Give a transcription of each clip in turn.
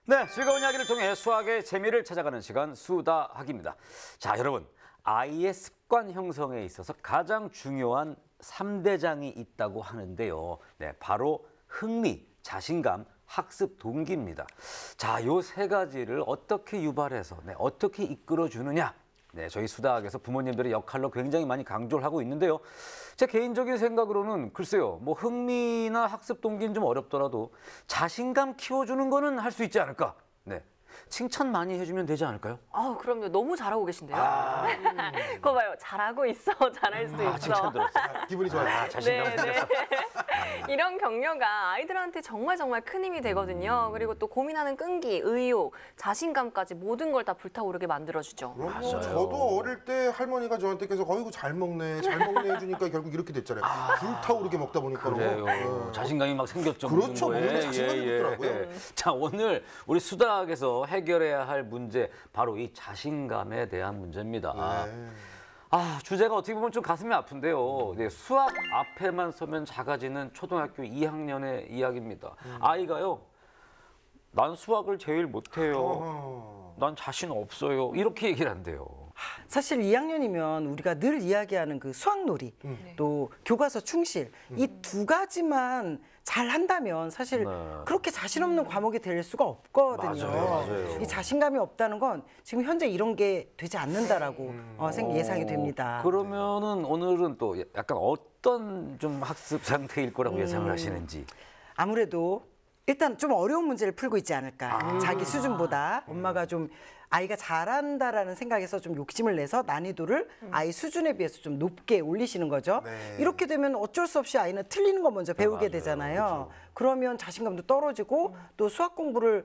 네, 즐거운 이야기를 통해 수학의 재미를 찾아가는 시간 수다학입니다. 자, 여러분, 아이의 습관 형성에 있어서 가장 중요한 3대장이 있다고 하는데요. 네, 바로 흥미, 자신감, 학습 동기입니다. 자, 요 세 가지를 어떻게 유발해서 어떻게 이끌어 주느냐. 네, 저희 수다학에서 부모님들의 역할로 굉장히 많이 강조를 하고 있는데요. 제 개인적인 생각으로는 글쎄요, 뭐 흥미나 학습 동기는 좀 어렵더라도 자신감 키워주는 거는 할 수 있지 않을까. 네, 칭찬 많이 해주면 되지 않을까요? 그럼요. 너무 잘하고 계신데요. 그거 봐요. 잘하고 있어. 잘할 수 있어. 칭찬 들었어요. 기분이 좋아요. 자신감 생겼어. 이런 격려가 아이들한테 정말 큰 힘이 되거든요. 그리고 또 고민하는 끈기, 의욕, 자신감까지 모든 걸 다 불타오르게 만들어주죠. 그럼요. 저도 어릴 때 할머니가 저한테 계속 어이구 잘 먹네 해주니까 결국 이렇게 됐잖아요. 불타오르게 먹다 보니까. 그래요. 자신감이 막 생겼죠. 그렇죠. 먹는 거에. 먹는 데 자신감이 붙더라고요. 자, 오늘 우리 수다학에서 해결해야 할 문제, 바로 이 자신감에 대한 문제입니다. 주제가 어떻게 보면 좀 가슴이 아픈데요. 네, 수학 앞에만 서면 작아지는 초등학교 2학년의 이야기입니다. 아이가요, 난 수학을 제일 못해요. 난 자신 없어요. 이렇게 얘기를 한대요. 사실 2학년이면 우리가 늘 이야기하는 그 수학놀이, 또 교과서 충실, 이 두 가지만 잘 한다면 사실 그렇게 자신 없는 과목이 될 수가 없거든요. 맞아요. 이 자신감이 없다는 건 지금 현재 이런 게 되지 않는다라고 예상이 됩니다. 그러면은 오늘은 또 약간 어떤 좀 학습 상태일 거라고 예상을 하시는지. 아무래도 일단 좀 어려운 문제를 풀고 있지 않을까. 자기 수준보다 엄마가 좀 아이가 잘한다라는 생각에서 좀 욕심을 내서 난이도를 아이 수준에 비해서 좀 높게 올리시는 거죠. 이렇게 되면 어쩔 수 없이 아이는 틀리는 거 먼저 배우게 되잖아요. 그러면 자신감도 떨어지고 또 수학 공부를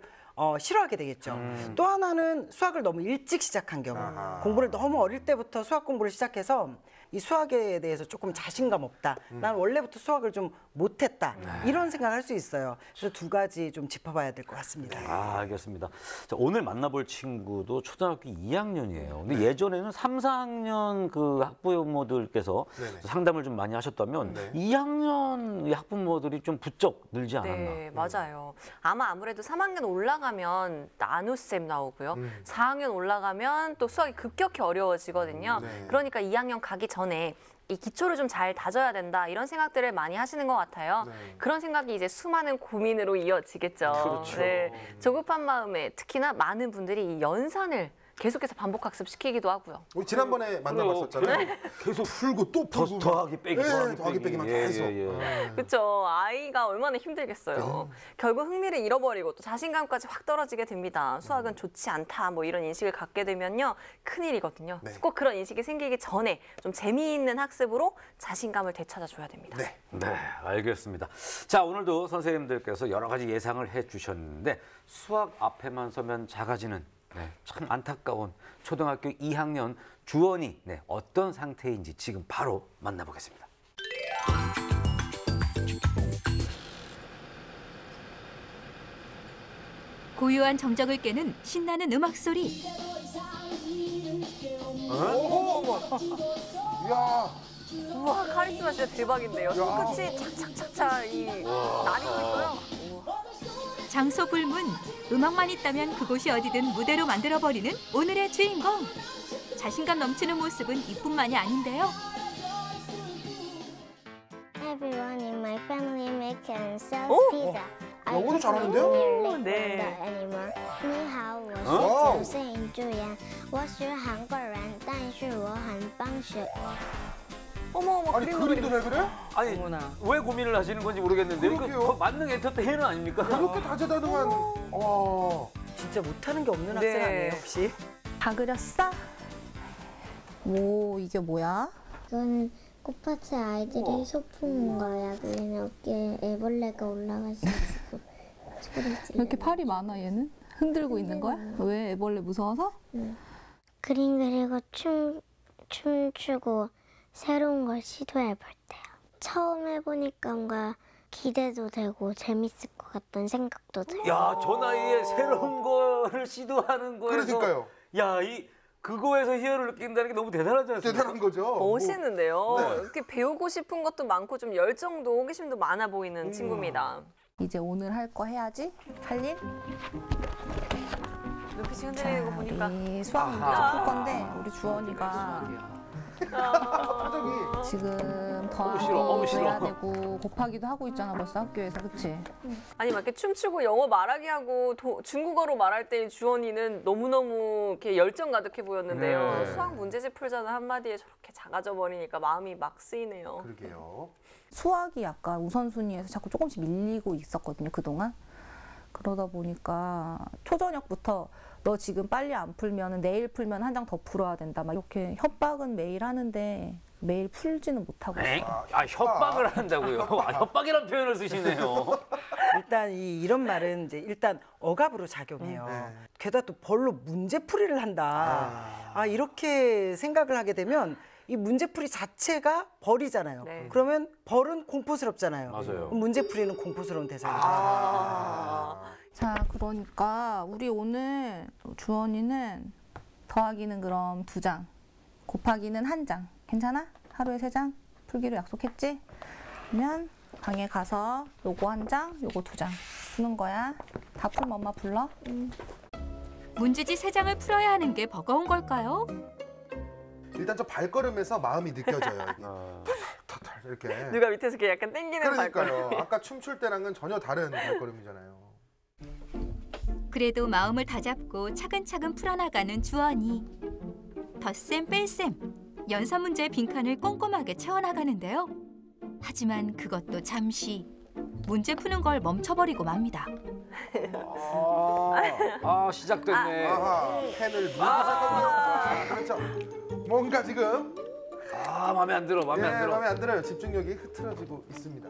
싫어하게 되겠죠. 또 하나는 수학을 너무 일찍 시작한 경우, 공부를 너무 어릴 때부터 수학 공부를 시작해서 이 수학에 대해서 조금 자신감 없다. 난 원래부터 수학을 좀 못했다. 이런 생각을 할 수 있어요. 그래서 두 가지 좀 짚어봐야 될 것 같습니다. 알겠습니다. 자, 오늘 만나볼 친구도 초등학교 2학년이에요. 근데 예전에는 3, 4학년 그 학부모들께서 상담을 좀 많이 하셨다면 2학년 학부모들이 좀 부쩍 늘지 않았나. 네, 맞아요. 아무래도 3학년 올라가면 나눗셈 나오고요. 4학년 올라가면 또 수학이 급격히 어려워지거든요. 그러니까 2학년 가기 전에 이 기초를 좀 잘 다져야 된다, 이런 생각들을 많이 하시는 것 같아요. 그런 생각이 이제 수많은 고민으로 이어지겠죠. 그렇죠. 네, 조급한 마음에 특히나 많은 분들이 이 연산을 계속해서 반복 학습시키기도 하고요. 우리 지난번에 만나봤었잖아요. 계속 풀고 또 풀고 더하기 빼기, 더하기 빼기만 계속. 그렇죠. 아이가 얼마나 힘들겠어요. 결국 흥미를 잃어버리고 또 자신감까지 확 떨어지게 됩니다. 수학은 좋지 않다, 뭐 이런 인식을 갖게 되면요, 큰일이거든요. 꼭 그런 인식이 생기기 전에 좀 재미있는 학습으로 자신감을 되찾아줘야 됩니다. 네, 알겠습니다. 자, 오늘도 선생님들께서 여러 가지 예상을 해주셨는데 수학 앞에만 서면 작아지는 참 안타까운 초등학교 2학년 주원이 어떤 상태인지 지금 바로 만나보겠습니다. 고요한 정적을 깨는 신나는 음악 소리. 이야. 우와, 카리스마 진짜 대박인데요. 손끝이 착착착착 나뉘고 있어요. 장소 불문, 음악만 있다면 그곳이 어디든 무대로 만들어버리는 오늘의 주인공. 자신감 넘치는 모습은 이뿐만이 아닌데요. Everyone in my family makes and sells 오! pizza. 영어도 잘하는데요? 네. anymore. 你好，我是九岁主演，我是韩国人，但是我很棒学。 어머, 아니 그림도 잘 그래? 아니, 어머나. 왜 고민을 하시는 건지 모르겠는데 이거 그러게요. 더 만능 엔터테이너 아닙니까? 그렇게 다재다능한. 진짜 못하는 게 없는 네. 학생 아니에요, 혹시? 다 그렸어? 오, 이게 뭐야? 이거는 꽃밭에 아이들이 소풍 온 거야. 그냥 어깨에 애벌레가 올라가셔가지고 소리 지르. 이렇게 팔이 많아, 얘는? 흔들고 있는 거야? 왜? 애벌레 무서워서? 그림 그리고 춤추고 새로운 걸 시도해볼 때요. 처음 해보니까 뭔가 기대도 되고 재밌을 것 같다는 생각도 들어요. 야, 저 나이에 새로운 거를 시도하는 거에서 그러니까요. 야, 그거에서 희열을 느낀다는 게 너무 대단하지 않습니까? 대단한 거죠. 멋있는데요. 이렇게 배우고 싶은 것도 많고 좀 열정도, 호기심도 많아 보이는 친구입니다. 이제 오늘 할 거 해야지. 할 일. 눈빛이 자, 흔들리는 거 보니까. 우리 수학 문제 풀 건데 우리 주원이가 지금 더하기도 싫어. 해야 되고 곱하기도 하고 있잖아 벌써 학교에서, 그치? 아니 막 이렇게 춤추고 영어 말하기 하고 중국어로 말할 때 주원이는 너무너무 이렇게 열정 가득해 보였는데요. 네. 수학 문제집 풀자는 한마디에 저렇게 작아져 버리니까 마음이 막 쓰이네요. 그러게요. 수학이 약간 우선순위에서 자꾸 조금씩 밀리고 있었거든요, 그동안. 그러다 보니까 초저녁부터 너 지금 빨리 안 풀면 내일 풀면 한 장 더 풀어야 된다. 막 이렇게 협박은 매일 하는데 매일 풀지는 못하고 엥? 있어요. 협박을 한다고요? 협박이라는 표현을 쓰시네요. 일단 이런 말은 이제 일단 억압으로 작용해요. 게다가 또 벌로 문제풀이를 한다. 이렇게 생각을 하게 되면 이 문제풀이 자체가 벌이잖아요. 네. 그러면 벌은 공포스럽잖아요. 맞아요. 그럼 문제풀이는 공포스러운 대상이죠. 자, 그러니까 우리 오늘 주원이는 더하기는 그럼 2장, 곱하기는 1장. 괜찮아? 하루에 3장 풀기로 약속했지? 그러면 방에 가서 요거 1장, 요거 2장 푸는 거야. 다 풀면 엄마 불러. 문제지 3장을 풀어야 하는 게 버거운 걸까요? 일단 저 발걸음에서 마음이 느껴져요. 이게. 탁탁탁 이렇게. 누가 밑에서 이렇게 약간 땡기는 발걸음. 그러니까요. 아까 춤출 때랑은 전혀 다른 발걸음이잖아요. 그래도 마음을 다잡고 차근차근 풀어나가는 주원이. 덧셈 뺄셈, 연산 문제의 빈칸을 꼼꼼하게 채워나가는데요. 하지만 그것도 잠시 문제 푸는 걸 멈춰버리고 맙니다. 시작됐네. 아하, 펜을 누르고 시작하고요. 그렇죠. 뭔가 지금 마음에 안 들어, 마음에 안 들어. 마음에 안 들어요. 집중력이 흐트러지고 있습니다.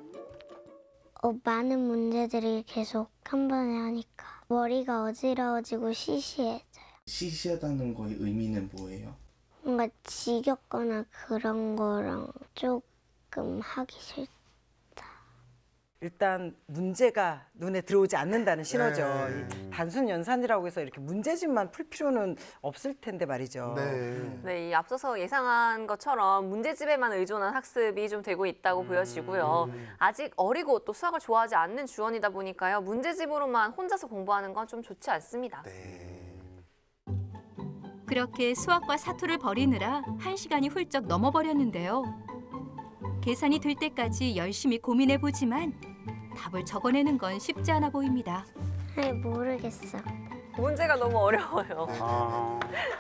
많은 문제들이 계속 한 번에 하니까 머리가 어지러워지고 시시해져요. 시시하다는 거의 의미는 뭐예요? 뭔가 지겹거나 그런 거랑 조금 하기 싫다. 일단 문제가 눈에 들어오지 않는다는 신호죠. 네. 이 단순 연산이라고 해서 이렇게 문제집만 풀 필요는 없을 텐데 말이죠. 네. 네, 이 앞서서 예상한 것처럼 문제집에만 의존한 학습이 좀 되고 있다고 보여지고요. 아직 어리고 또 수학을 좋아하지 않는 주원이다 보니까요. 문제집으로만 혼자서 공부하는 건 좀 좋지 않습니다. 그렇게 수학과 사투를 벌이느라 1시간이 훌쩍 넘어버렸는데요. 계산이 될 때까지 열심히 고민해보지만 답을 적어내는 건 쉽지 않아 보입니다. 모르겠어. 문제가 너무 어려워요.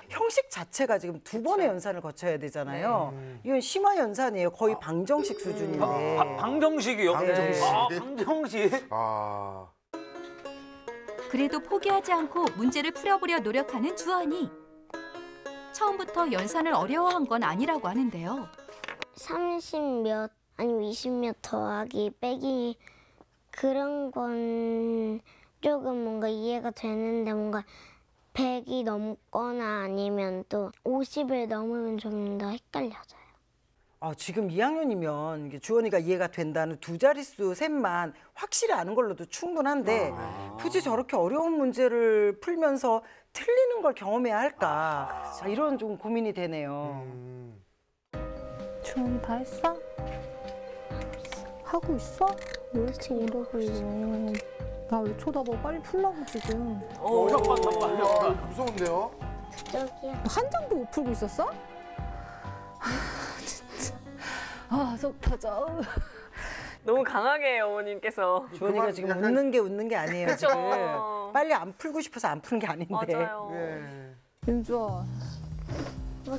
형식 자체가 지금 2번의 연산을 거쳐야 되잖아요. 이건 심화 연산이에요. 거의 방정식 수준인데. 방정식이요? 방정식. 방정식? 그래도 포기하지 않고 문제를 풀어보려 노력하는 주원이. 처음부터 연산을 어려워한 건 아니라고 하는데요. 30몇 아니면 20몇 더하기 빼기 그런 건 조금 뭔가 이해가 되는데 뭔가 100이 넘거나 아니면 또 50을 넘으면 좀 더 헷갈려져요. 지금 2학년이면 이게 주원이가 이해가 된다는 2자릿수 셈만 확실히 아는 걸로도 충분한데 굳이 저렇게 어려운 문제를 풀면서 틀리는 걸 경험해야 할까? 이런 좀 고민이 되네요. 주원이 다 했어? 하고 있어? 왜 이렇게 오래 걸려? 나 왜 쳐다봐? 빨리 풀라고 지금. 무서운데요? 저기요. 한 장도 못 풀고 있었어? 진짜. 속 터져. 너무 강하게 어머님께서. 주원이가 지금 약간- 웃는 게 아니에요. 그쵸. 지금 빨리 안 풀고 싶어서 안 푸는 게 아닌데. 맞아요. 윤주원.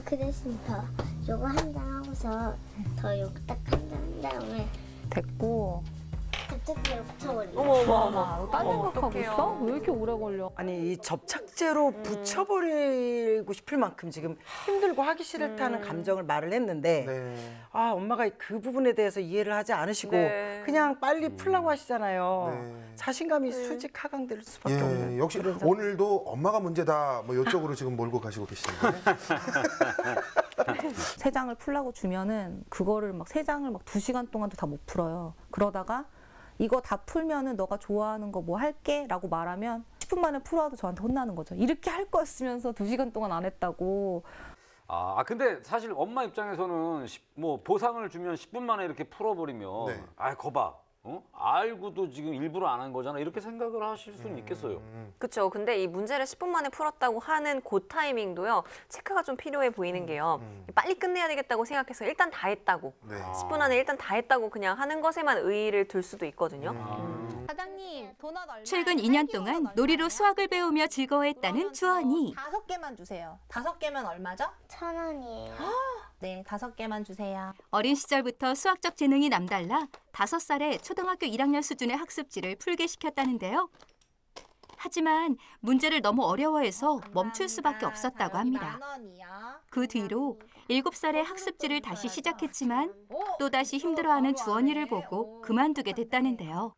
그 대신 더 요거 한 장 하고서 더 요거 딱 한 장 한 다음에 됐고. 접착제로 붙여버리고. 어머. 너 딴 생각하고 어떡해요. 있어? 왜 이렇게 오래 걸려? 아니 이 접착제로 붙여버리고 싶을 만큼 지금 힘들고 하기 싫다는 감정을 말을 했는데 네. 엄마가 그 부분에 대해서 이해를 하지 않으시고 네. 그냥 빨리 풀라고 하시잖아요. 네. 자신감이 수직 하강될 수밖에 없는. 역시 그런 상황. 오늘도 엄마가 문제다 뭐 이쪽으로 지금 몰고 가시고 계시는데. 3장을 풀라고 주면은 그거를 막 3장을 막 2시간 동안도 다 못 풀어요. 그러다가 이거 다 풀면은 너가 좋아하는 거 뭐 할게 라고 말하면 10분 만에 풀어도 저한테 혼나는 거죠. 이렇게 할 거였으면서 2시간 동안 안 했다고. 근데 사실 엄마 입장에서는 뭐 보상을 주면 10분 만에 이렇게 풀어버리면 네. 거봐. 알고도 지금 일부러 안 한 거잖아. 이렇게 생각을 하실 수는 있겠어요. 그렇죠. 근데 이 문제를 10분 만에 풀었다고 하는 그 타이밍도요. 체크가 좀 필요해 보이는 게요. 빨리 끝내야 되겠다고 생각해서 일단 다 했다고. 네. 10분 안에 일단 다 했다고 그냥 하는 것에만 의의를 둘 수도 있거든요. 사장님 도넛 얼마? 최근 2년 동안 놀이로 수학을 배우며 즐거워했다는 주원이. 5개만 주세요. 5개면 얼마죠? 1,000원이에요. 네, 5개만 주세요. 어린 시절부터 수학적 재능이 남달라 5살에 초등학교 1학년 수준의 학습지를 풀게 시켰다는데요. 하지만 문제를 너무 어려워해서 멈출 수밖에 없었다고 합니다. 그 뒤로 7살에 학습지를 다시 시작했지만 또다시 힘들어하는 주원이를 보고 그만두게 됐다는데요.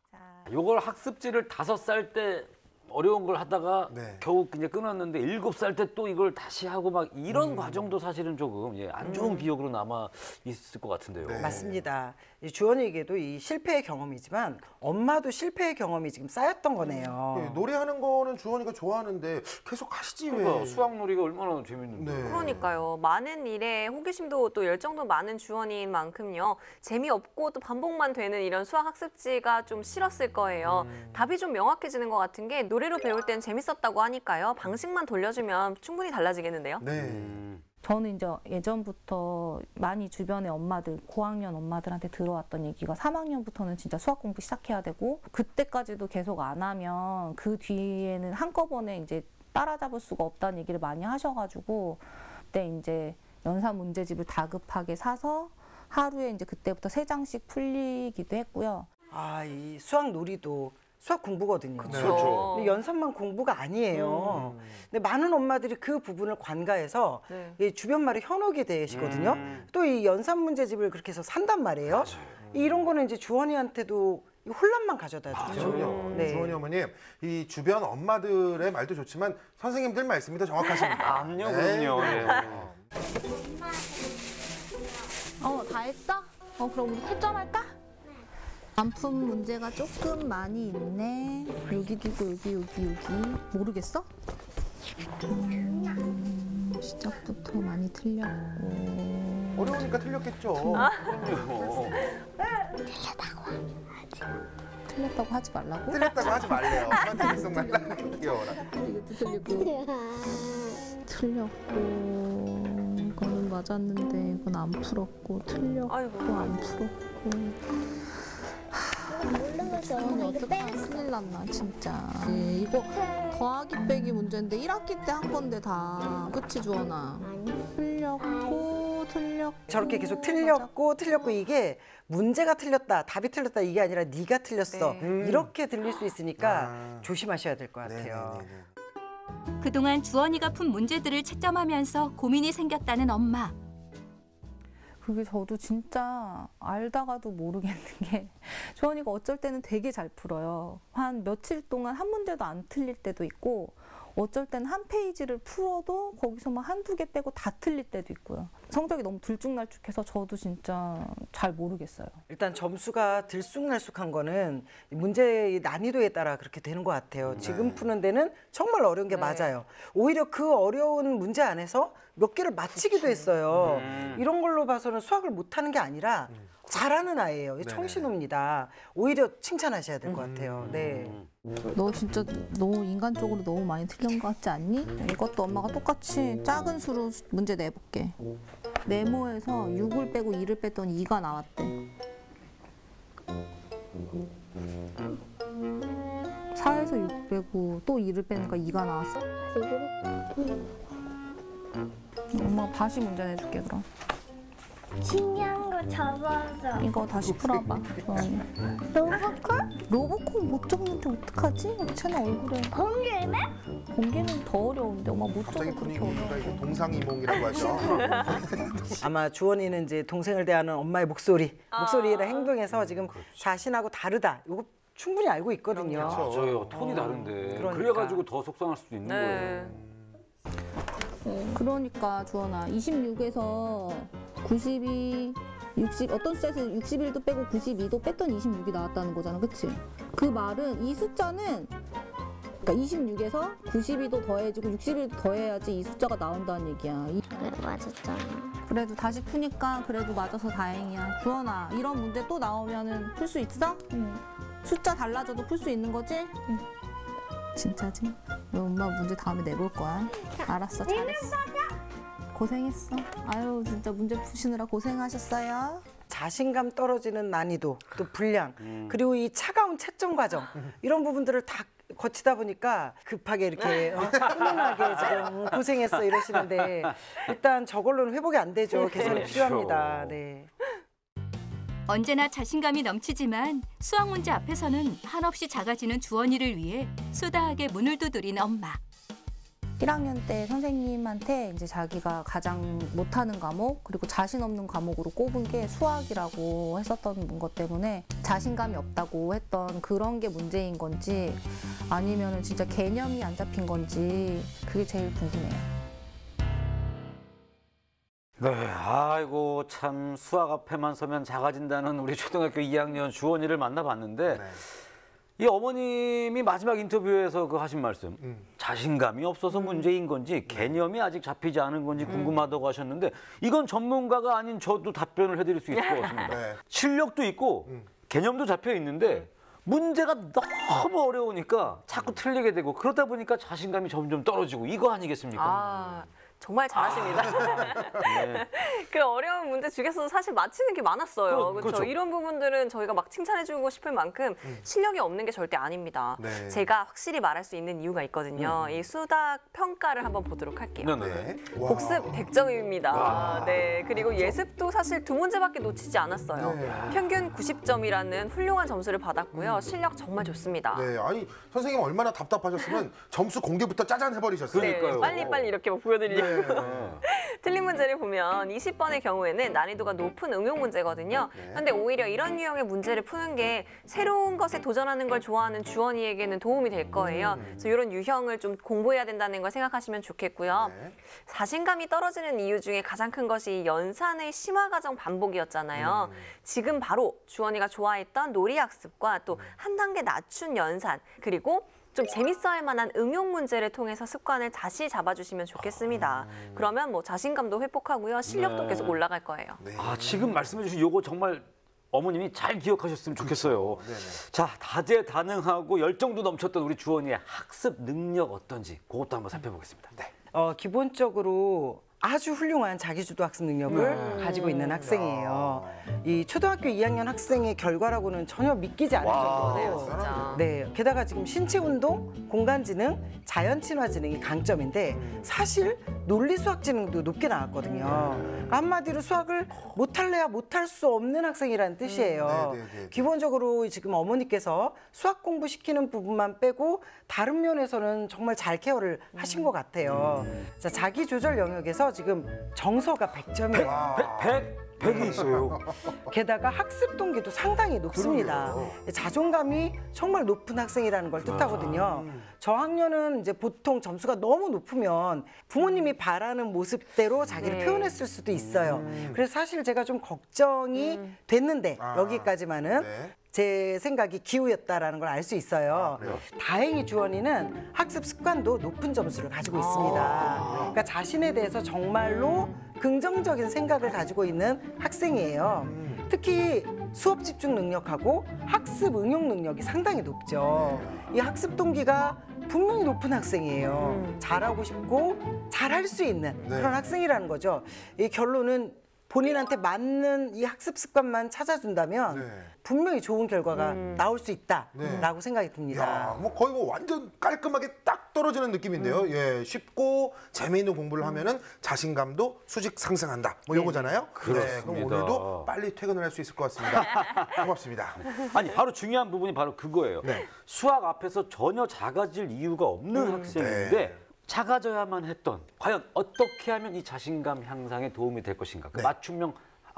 요걸 학습지를 5살 때 어려운 걸 하다가 네. 겨우 그냥 끊었는데 7살 때 또 이걸 다시 하고 막 이런 과정도 사실은 조금 안 좋은 기억으로 남아 있을 것 같은데요. 네. 맞습니다. 이 주원이에게도 이 실패의 경험이지만 엄마도 실패의 경험이 지금 쌓였던 거네요. 네, 노래하는 거는 주원이가 좋아하는데 계속 하시지 왜? 그러니까 수학놀이가 얼마나 재밌는데. 네. 그러니까요. 많은 일에 호기심도 또 열정도 많은 주원이인 만큼요. 재미없고 또 반복만 되는 이런 수학 학습지가 좀 싫었을 거예요. 답이 좀 명확해지는 것 같은 게 노래로 배울 땐 재밌었다고 하니까요. 방식만 돌려주면 충분히 달라지겠는데요. 네. 저는 이제 예전부터 많이 주변의 엄마들, 고학년 엄마들한테 들어왔던 얘기가 3학년부터는 진짜 수학 공부 시작해야 되고 그때까지도 계속 안 하면 그 뒤에는 한꺼번에 이제 따라잡을 수가 없다는 얘기를 많이 하셔가지고 그때 이제 연산 문제집을 다급하게 사서 하루에 이제 그때부터 3장씩 풀리기도 했고요. 아, 이 수학 놀이도 수학 공부거든요. 그렇죠. 근데 연산만 공부가 아니에요. 근데 많은 엄마들이 그 부분을 관가해서 네. 이 주변 말에 현혹이 되시거든요. 또 이 연산 문제집을 그렇게 해서 산단 말이에요. 이런 거는 이제 주원이한테도 이 혼란만 가져다 주죠. 그럼요. 네. 주원이 어머님, 이 주변 엄마들의 말도 좋지만 선생님들 말씀이 더 정확하십니다. 그럼요, 네. 그럼요. 예. 다 했어? 그럼 우리 채점할까? 반품 문제가 조금 많이 있네. 여기도 있고 여기. 모르겠어? 시작부터 많이 틀렸고. 어려우니까 틀렸겠죠. 그럼요. 틀렸다고 하지 말라고? 틀렸다고 하지 말래요. 엄마한테 계속 말라는 귀여워라. 이것도 틀렸고 이거는 맞았는데 이건 안 풀었고 틀렸고 아이고. 안 풀었고 모르겠어. 엄마 이거 빼냈어. 큰일 났나 진짜. 이거 더하기 빼기 문제인데 1학기 때 한 건데 다 그치 주원아? 아니. 틀렸고 저렇게 계속 틀렸고 이게 문제가 틀렸다, 답이 틀렸다 이게 아니라 네가 틀렸어. 이렇게 들릴 수 있으니까 조심하셔야 될 것 같아요. 네네네. 그동안 주원이가 푼 문제들을 채점하면서 고민이 생겼다는 엄마. 그게 저도 진짜 알다가도 모르겠는 게 주원이가 어쩔 때는 되게 잘 풀어요. 한 며칠 동안 한 문제도 안 틀릴 때도 있고 어쩔 때는 한 페이지를 풀어도 거기서 막 한두 개 빼고 다 틀릴 때도 있고요. 성적이 너무 들쭉날쭉해서 저도 진짜 잘 모르겠어요. 일단 점수가 들쑥날쑥한 거는 문제의 난이도에 따라 그렇게 되는 것 같아요. 지금 푸는 데는 정말 어려운 게 맞아요. 오히려 그 어려운 문제 안에서 몇 개를 맞히기도 했어요. 이런 걸로 봐서는 수학을 못하는 게 아니라 잘하는 아이예요. 청신호입니다. 오히려 칭찬하셔야 될 것 같아요. 네. 너 진짜 너무 인간적으로 너무 많이 틀린 것 같지 않니? 이것도 엄마가 똑같이 작은 수로 문제 내볼게. 네모에서 6을 빼고 2를 뺐더니 2가 나왔대. 4에서 6 빼고 또 2를 빼니까 2가 나왔어. 엄마가 다시 문제 내줄게 그럼. 신기한 거 접어서. 이거 다시 풀어봐. 주원이. 로봇콘? 로봇콘 못 적는데 어떡하지? 쟤네 얼굴에. 번개맨? 공개는 더 어려운데 엄마 못 적어 갑자기 그렇게 분위기가 어려워. 이거 동상이몽이라고 하죠. 아마 주원이는 이제 동생을 대하는 엄마의 목소리나 행동에서 지금 자신하고 다르다. 이거 충분히 알고 있거든요. 맞아요. 톤이 다른데. 그러니까. 그래가지고 더 속상할 수도 있는 네. 거예요. 그러니까 주원아 26에서 92, 60 어떤 숫자에서 61도 빼고 92도 뺐더니 26이 나왔다는 거잖아, 그치? 그 말은 이 숫자는 그러니까 26에서 92도 더해지고 61도 더해야지 이 숫자가 나온다는 얘기야. 그래, 맞았잖아. 그래도 다시 푸니까 그래도 맞아서 다행이야. 주원아, 이런 문제 또 나오면은 풀 수 있어? 숫자 달라져도 풀 수 있는 거지? 진짜지? 너 엄마 문제 다음에 내볼 거야. 알았어, 잘했어. 고생했어. 아유, 진짜 문제 푸시느라 고생하셨어요. 자신감 떨어지는 난이도, 또 분량, 그리고 이 차가운 채점 과정 이런 부분들을 다 거치다 보니까 급하게 이렇게 훈훈하게 지금 고생했어 이러시는데 일단 저걸로는 회복이 안 되죠. 개선이 필요합니다. 네. 언제나 자신감이 넘치지만 수학 문제 앞에서는 한없이 작아지는 주원이를 위해 수다하게 문을 두드린 엄마. 1학년 때 선생님한테 이제 자기가 가장 못하는 과목 그리고 자신 없는 과목으로 꼽은 게 수학이라고 했었던 것 때문에 자신감이 없다고 했던 그런 게 문제인 건지 아니면은 진짜 개념이 안 잡힌 건지 그게 제일 궁금해요. 네, 아이고 참 수학 앞에만 서면 작아진다는 우리 초등학교 2학년 주원이를 만나봤는데 이 어머님이 마지막 인터뷰에서 그 하신 말씀 자신감이 없어서 문제인 건지 개념이 아직 잡히지 않은 건지 궁금하다고 하셨는데 이건 전문가가 아닌 저도 답변을 해드릴 수 있을 것 같습니다. 네. 실력도 있고 개념도 잡혀 있는데 문제가 너무 어려우니까 자꾸 틀리게 되고 그러다 보니까 자신감이 점점 떨어지고 이거 아니겠습니까? 아, 정말 잘하십니다. 네. 그 어려운 문제 중에서도 사실 맞히는 게 많았어요. 그렇죠? 그렇죠. 이런 부분들은 저희가 막 칭찬해주고 싶을 만큼 실력이 없는 게 절대 아닙니다. 네. 제가 확실히 말할 수 있는 이유가 있거든요. 이 수학 평가를 한번 보도록 할게요. 네네. 와. 복습 100점입니다. 네, 그리고 예습도 사실 2문제밖에 놓치지 않았어요. 네. 평균 90점이라는 훌륭한 점수를 받았고요. 실력 정말 좋습니다. 네, 아니 선생님 얼마나 답답하셨으면 점수 공개부터 짜잔 해버리셨어요. 네, 그러니까요. 빨리빨리 이렇게 막 보여드리려고. 네. 틀린 문제를 보면 20번의 경우에는 난이도가 높은 응용 문제거든요. 그런데 오히려 이런 유형의 문제를 푸는 게 새로운 것에 도전하는 걸 좋아하는 주원이에게는 도움이 될 거예요. 그래서 이런 유형을 좀 공부해야 된다는 걸 생각하시면 좋겠고요. 네. 자신감이 떨어지는 이유 중에 가장 큰 것이 연산의 심화 과정 반복이었잖아요. 지금 바로 주원이가 좋아했던 놀이학습과 또 한 단계 낮춘 연산 그리고 좀 재밌어할 만한 응용 문제를 통해서 습관을 다시 잡아주시면 좋겠습니다. 그러면 뭐 자신감도 회복하고요. 실력도 네. 계속 올라갈 거예요. 아 지금 말씀해 주신 요거 정말 어머님이 잘 기억하셨으면 좋겠어요. 네네. 자 다재다능하고 열정도 넘쳤던 우리 주원이의 학습 능력 어떤지 그것도 한번 살펴보겠습니다. 네. 기본적으로 아주 훌륭한 자기주도 학습 능력을 가지고 있는 학생이에요. 이 초등학교 2학년 학생의 결과라고는 전혀 믿기지 않을 정도로 진짜. 네, 게다가 지금 신체 운동, 공간 지능, 자연 친화 지능이 강점인데 사실 논리 수학 지능도 높게 나왔거든요. 그러니까 한마디로 수학을 못할래야 못할 수 없는 학생이라는 뜻이에요. 기본적으로 지금 어머니께서 수학 공부시키는 부분만 빼고 다른 면에서는 정말 잘 케어를 하신 것 같아요. 자, 자기 조절 영역에서 지금 정서가 100점이에요. 100이 있어요. 게다가 학습 동기도 상당히 높습니다. 자존감이 정말 높은 학생이라는 걸 뜻하거든요. 저학년은 이제 보통 점수가 너무 높으면 부모님이 바라는 모습대로 자기를 표현했을 수도 있어요. 그래서 사실 제가 좀 걱정이 됐는데 여기까지만은 네. 제 생각이 기우였다라는 걸 알 수 있어요. 다행히 주원이는 학습 습관도 높은 점수를 가지고 있습니다. 그러니까 자신에 대해서 정말로 긍정적인 생각을 가지고 있는 학생이에요. 특히 수업 집중 능력하고 학습 응용 능력이 상당히 높죠. 이 학습 동기가 분명히 높은 학생이에요. 잘하고 싶고 잘할 수 있는 그런 학생이라는 거죠. 이 결론은 본인한테 맞는 이 학습 습관만 찾아준다면 분명히 좋은 결과가 나올 수 있다라고 생각이 듭니다. 야, 뭐 거의 뭐 완전 깔끔하게 딱 떨어지는 느낌인데요. 예, 쉽고 재미있는 공부를 하면은 자신감도 수직 상승한다. 뭐 이거잖아요. 네, 그럼 오늘도 빨리 퇴근을 할 수 있을 것 같습니다. 고맙습니다. 아니 바로 중요한 부분이 바로 그거예요. 네. 수학 앞에서 전혀 작아질 이유가 없는 학생인데 작아져야만 했던 과연 어떻게 하면 이 자신감 향상에 도움이 될 것인가? 그 맞춤형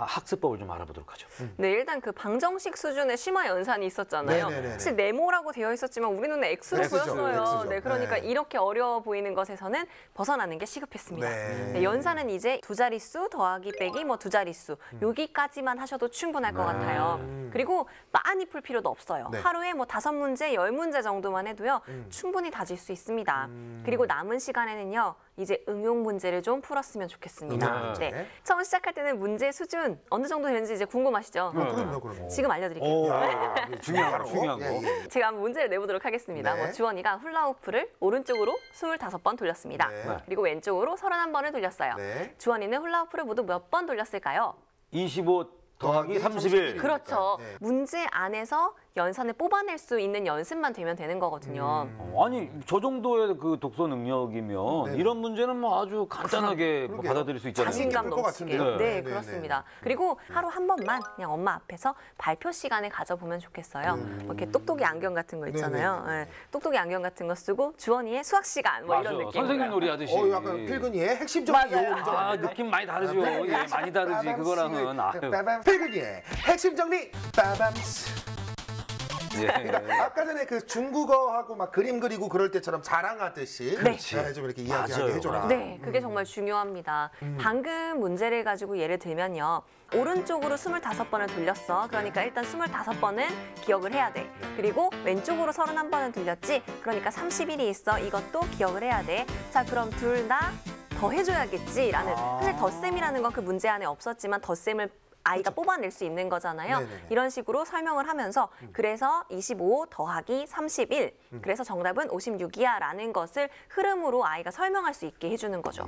학습법을 좀 알아보도록 하죠. 네, 일단 그 방정식 수준의 심화 연산이 있었잖아요. 네네네네. 사실 네모라고 되어 있었지만 우리 눈에 X로 X죠, 보였어요. X죠. 네, 그러니까 네. 이렇게 어려워 보이는 것에서는 벗어나는 게 시급했습니다. 네. 네, 연산은 이제 두 자릿수 더하기 빼기 뭐 두 자릿수 여기까지만 하셔도 충분할 것 같아요. 그리고 많이 풀 필요도 없어요. 네. 하루에 뭐 5문제, 10문제 정도만 해도요. 충분히 다질 수 있습니다. 그리고 남은 시간에는요. 이제 응용 문제를 좀 풀었으면 좋겠습니다. 응용 문제. 네. 처음 시작할 때는 문제 수준 어느 정도 되는지 이제 궁금하시죠? 그럼요. 지금 알려드릴게요. 야, 중요한 거. 제가 한번 문제를 내보도록 하겠습니다. 네. 뭐 주원이가 훌라후프를 오른쪽으로 25번 돌렸습니다. 네. 그리고 왼쪽으로 31번을 돌렸어요. 네. 주원이는 훌라후프를 모두 몇 번 돌렸을까요? 25 더하기 31. 그렇죠. 네. 문제 안에서 연산을 뽑아낼 수 있는 연습만 되면 되는 거거든요. 아니 저 정도의 그 독서 능력이면 네. 이런 문제는 뭐 아주 간단하게 뭐 그러게요. 받아들일 수 있잖아요. 자신감 깊을 것 넘치게. 같은데요? 네, 네, 그렇습니다. 그리고 하루 한 번만 그냥 엄마 앞에서 발표 시간을 가져보면 좋겠어요. 뭐 이렇게 똑똑이 안경 같은 거 있잖아요. 네. 네, 똑똑이 안경 같은 거 쓰고 주원이의 수학 시간 뭐 맞아. 이런 느낌. 선생님 놀이 하듯이. 약간 필근이의 핵심적인 요금 좀. 아 느낌 많이 다르죠. 예, 많이 다르지 그거랑은. 아유. 필근이의 핵심 정리 빠밤스. 예. 그러니까 아까 전에 그 중국어하고 막 그림 그리고 그럴 때처럼 자랑하듯이 좀 이렇게 이야기하게 맞아요. 해줘라. 네, 그게 정말 중요합니다. 방금 문제를 가지고 예를 들면요. 오른쪽으로 25번을 돌렸어. 그러니까 일단 25번은 기억을 해야 돼. 그리고 왼쪽으로 31번을 돌렸지. 그러니까 31이 있어. 이것도 기억을 해야 돼. 자, 그럼 둘 다 더 해줘야겠지라는. 사실 덧셈이라는 건 그 문제 안에 없었지만 덧셈을 아이가 뽑아낼 수 있는 거잖아요. 네네네. 이런 식으로 설명을 하면서 그래서 25 더하기 31 그래서 정답은 56이야 라는 것을 흐름으로 아이가 설명할 수 있게 해주는 거죠.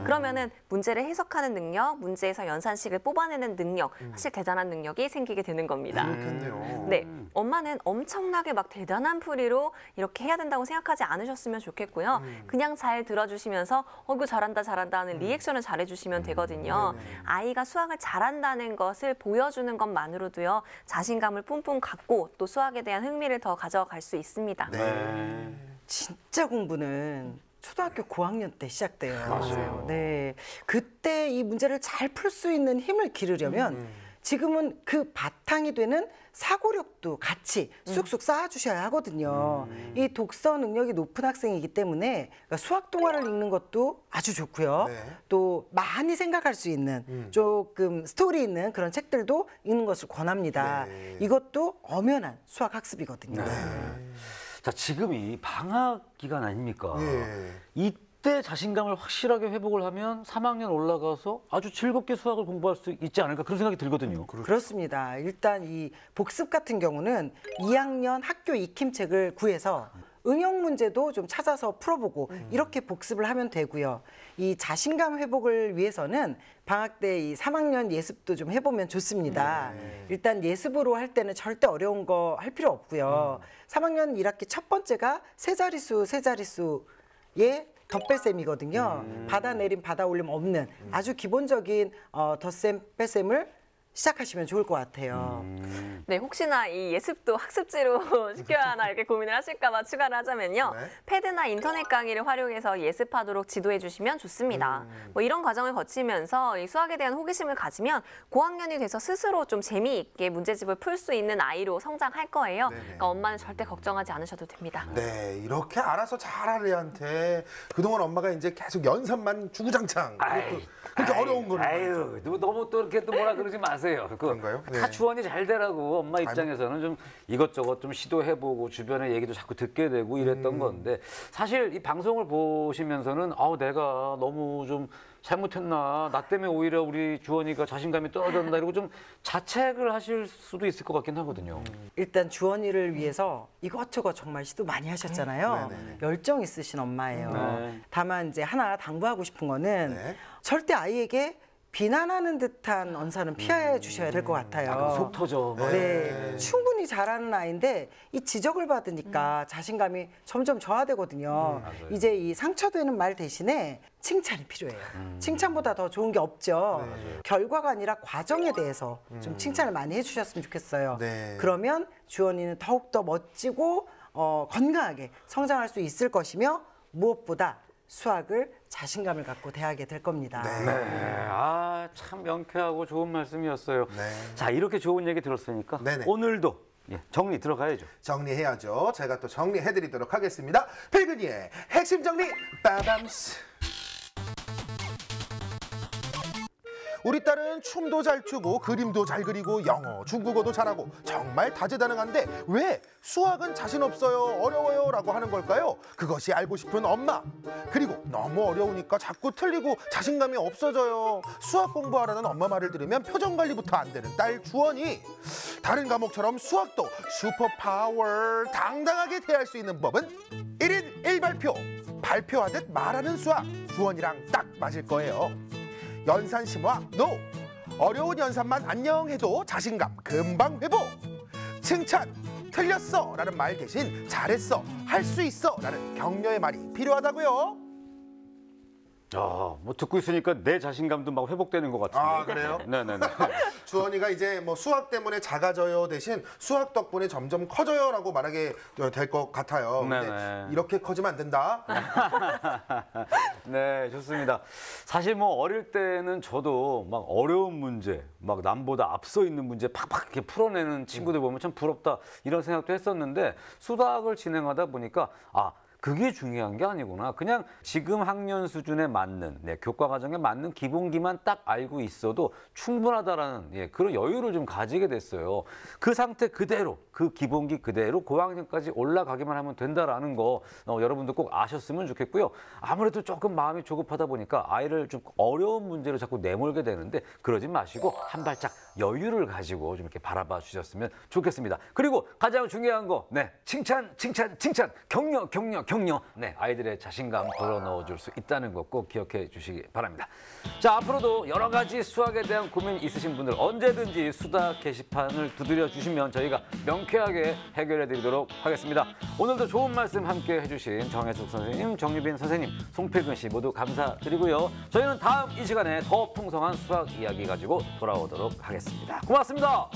그러면은 문제를 해석하는 능력, 문제에서 연산식을 뽑아내는 능력 사실 대단한 능력이 생기게 되는 겁니다. 그렇겠네요. 네, 엄마는 엄청나게 막 대단한 풀이로 이렇게 해야 된다고 생각하지 않으셨으면 좋겠고요. 그냥 잘 들어주시면서 그 잘한다 하는 리액션을 잘해주시면 되거든요. 아이가 수학을 잘한다는 것을 보여주는 것만으로도요. 자신감을 뿜뿜 갖고 또 수학에 대한 흥미를 더 가져갈 수 있습니다. 진짜 공부는 초등학교 고학년 때 시작돼요. 맞아요. 네, 그때 이 문제를 잘 풀 수 있는 힘을 기르려면 지금은 그 바탕이 되는 사고력도 같이 쑥쑥 쌓아주셔야 하거든요. 이 독서 능력이 높은 학생이기 때문에 그러니까 수학 동화를 읽는 것도 아주 좋고요. 네. 또 많이 생각할 수 있는 조금 스토리 있는 그런 책들도 읽는 것을 권합니다. 네. 이것도 엄연한 수학 학습이거든요. 자 지금이 방학 기간 아닙니까? 예. 이때 자신감을 확실하게 회복을 하면 3학년 올라가서 아주 즐겁게 수학을 공부할 수 있지 않을까 그런 생각이 들거든요. 그렇습니다. 일단 이 복습 같은 경우는 2학년 학교 익힘책을 구해서 응용 문제도 좀 찾아서 풀어보고 이렇게 복습을 하면 되고요. 이 자신감 회복을 위해서는 방학 때 이 3학년 예습도 좀 해보면 좋습니다. 일단 예습으로 할 때는 절대 어려운 거 할 필요 없고요. 3학년 1학기 첫 번째가 세 자릿수의 덧뺄셈이거든요. 받아내림, 받아올림 없는 아주 기본적인 덧셈, 뺄셈을 시작하시면 좋을 것 같아요. 네, 혹시나 이 예습도 학습지로 시켜야 하나 이렇게 고민을 하실까 봐 추가를 하자면요. 네. 패드나 인터넷 강의를 활용해서 예습하도록 지도해 주시면 좋습니다. 뭐 이런 과정을 거치면서 이 수학에 대한 호기심을 가지면 고학년이 돼서 스스로 좀 재미있게 문제집을 풀 수 있는 아이로 성장할 거예요. 그러니까 엄마는 절대 걱정하지 않으셔도 됩니다. 네, 이렇게 알아서 잘할 애한테 그동안 엄마가 이제 계속 연산만 주구장창 그렇게 어려운 거를 아유, 너무 또 이렇게 또 뭐라 그러지 마세요. 그런가요? 다 네. 주원이 잘 되라고 엄마 입장에서는 좀 이것저것 좀 시도해보고 주변의 얘기도 자꾸 듣게 되고 이랬던 건데 사실 이 방송을 보시면서는 내가 너무 좀 잘못했나 나 때문에 오히려 우리 주원이가 자신감이 떨어졌나 이러고 좀 자책을 하실 수도 있을 것 같긴 하거든요. 일단 주원이를 위해서 이것저것 정말 시도 많이 하셨잖아요. 네네네. 열정 있으신 엄마예요. 네. 다만 이제 하나 당부하고 싶은 거는 네. 절대 아이에게 비난하는 듯한 언사는 피해 주셔야 될 것 같아요. 속 터져. 네, 충분히 잘하는 아이인데 이 지적을 받으니까 자신감이 점점 저하되거든요. 이제 이 상처되는 말 대신에 칭찬이 필요해요. 칭찬보다 더 좋은 게 없죠. 결과가 아니라 과정에 대해서 좀 칭찬을 많이 해주셨으면 좋겠어요. 네. 그러면 주원이는 더욱더 멋지고 건강하게 성장할 수 있을 것이며 무엇보다 수학을 자신감을 갖고 대하게 될 겁니다. 네, 아, 참 명쾌하고 좋은 말씀이었어요. 네. 자, 이렇게 좋은 얘기 들었으니까 네네. 오늘도 정리 들어가야죠. 정리해야죠. 제가 또 정리해드리도록 하겠습니다. 필근이의 핵심 정리 빠밤스. 우리 딸은 춤도 잘 추고 그림도 잘 그리고 영어, 중국어도 잘하고 정말 다재다능한데 왜 수학은 자신 없어요, 어려워요 라고 하는 걸까요? 그것이 알고 싶은 엄마. 그리고 너무 어려우니까 자꾸 틀리고 자신감이 없어져요. 수학 공부하라는 엄마 말을 들으면 표정 관리부터 안 되는 딸 주원이. 다른 과목처럼 수학도 슈퍼파워 당당하게 대할 수 있는 법은 1인 1발표. 발표하듯 말하는 수학. 주원이랑 딱 맞을 거예요. 연산 심화 NO. 어려운 연산만 안녕 해도 자신감 금방 회복. 칭찬 틀렸어 라는 말 대신 잘했어, 할 수 있어 라는 격려의 말이 필요하다고요. 뭐 듣고 있으니까 내 자신감도 막 회복되는 것 같은데. 아, 그래요? 네네네. 주원이가 이제 뭐 수학 때문에 작아져요 대신 수학 덕분에 점점 커져요라고 말하게 될 것 같아요. 근데 네네. 이렇게 커지면 안 된다. 네, 좋습니다. 사실 뭐 어릴 때는 저도 막 어려운 문제, 막 남보다 앞서 있는 문제 팍팍 이렇게 풀어내는 친구들 보면 참 부럽다 이런 생각도 했었는데 수학을 진행하다 보니까 그게 중요한 게 아니구나. 그냥 지금 학년 수준에 맞는 교과 과정에 맞는 기본기만 딱 알고 있어도 충분하다라는 그런 여유를 좀 가지게 됐어요. 그 상태 그대로, 그 기본기 그대로 고학년까지 올라가기만 하면 된다라는 거 여러분도 꼭 아셨으면 좋겠고요. 아무래도 조금 마음이 조급하다 보니까 아이를 좀 어려운 문제로 자꾸 내몰게 되는데 그러지 마시고 한 발짝 여유를 가지고 좀 이렇게 바라봐 주셨으면 좋겠습니다. 그리고 가장 중요한 거, 칭찬, 격려. 아이들의 자신감 불어넣어 줄 수 있다는 거 꼭 기억해 주시기 바랍니다. 자, 앞으로도 여러 가지 수학에 대한 고민 있으신 분들 언제든지 수다 게시판을 두드려 주시면 저희가 명쾌하게 해결해 드리도록 하겠습니다. 오늘도 좋은 말씀 함께 해주신 정혜숙 선생님, 정유빈 선생님, 송필근 씨 모두 감사드리고요. 저희는 다음 이 시간에 더 풍성한 수학 이야기 가지고 돌아오도록 하겠습니다. 고맙습니다.